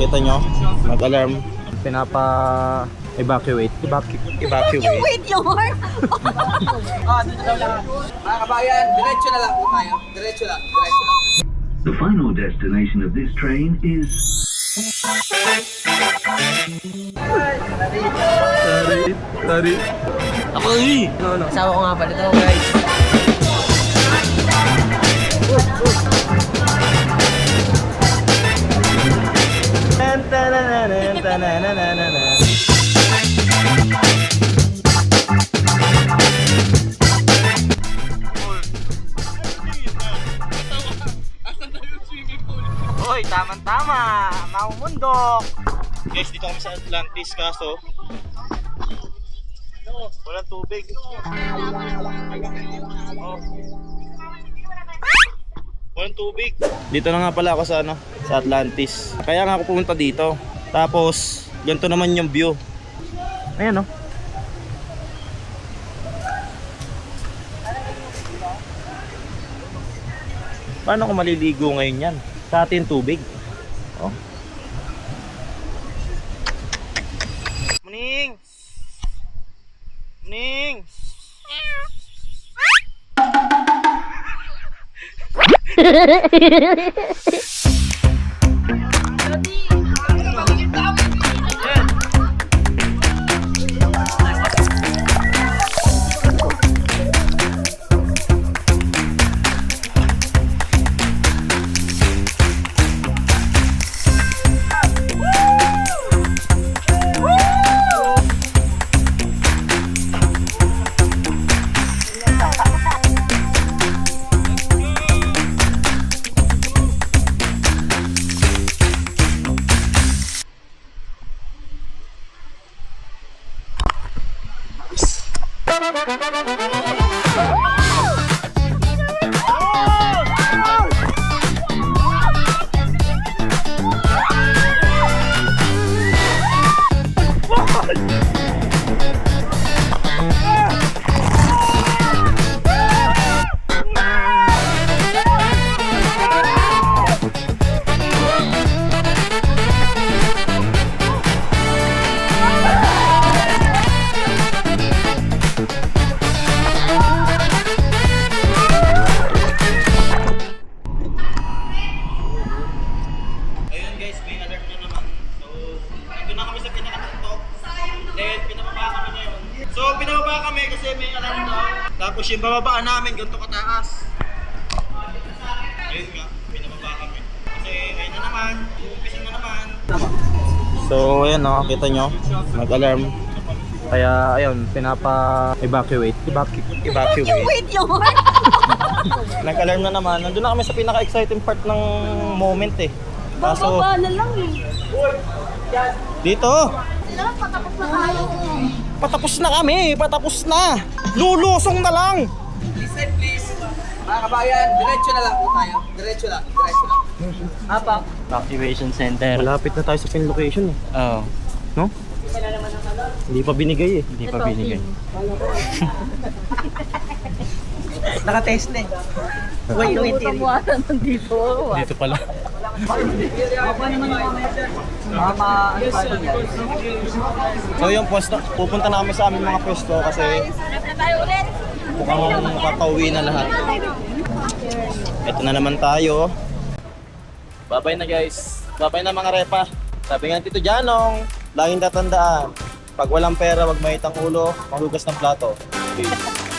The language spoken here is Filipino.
kita nyo, mag-alarm. Pinapa-evacuate. Wait, Lord! Dito daw lang. Mga kabayan, diretso na lang po tayo. Diretso lang. The final destination of this train is Tari. Akoy! Asawa ko nga pala ito, guys. Hoy, tama-tama! Maumundok! Guys, dito kami sa Atlantis kaso walang tubig. Walang tubig. Dito na nga pala ako sa sa Atlantis. Kaya nga ako pumunta dito. Tapos, ganito naman yung view. Ayan, Paano ko maliligo ngayon yan? Sa atin tubig. Muning! Muning! Tapos yung bababaan namin ganito kataas. Ayun nga, binababa kami. Kasi ayun na naman, umpisa na naman. So ayan kita nyo, mag-alarm. Kaya ayun, pinapa-evacuate. Wait, Lord! Nag-alarm na naman. Nandun na kami sa pinaka-exciting part ng moment Bababa na lang dito! patapos na tayo. Patapos na kami! Patapos na! Lulusong na lang! Listen, please. Mga kabayan, diretso na lang po tayo. Diretso lang. Apa? Evacuation center. Malapit na tayo sa pin location Oo. No? Hindi pa binigay Hindi pa binigay. Naka-test na Wait, Kabuhasan nandito. Dito pala. So yung pwesto, pupunta na kami sa aming mga pwesto kasi mukhang makakauwi na lahat. Ito na naman tayo. Babay na guys. Babay na mga repa. Sabi nga Tito Janong, laging tatandaan, pag walang pera, wag maitang ulo, maghugas ng plato. Okay.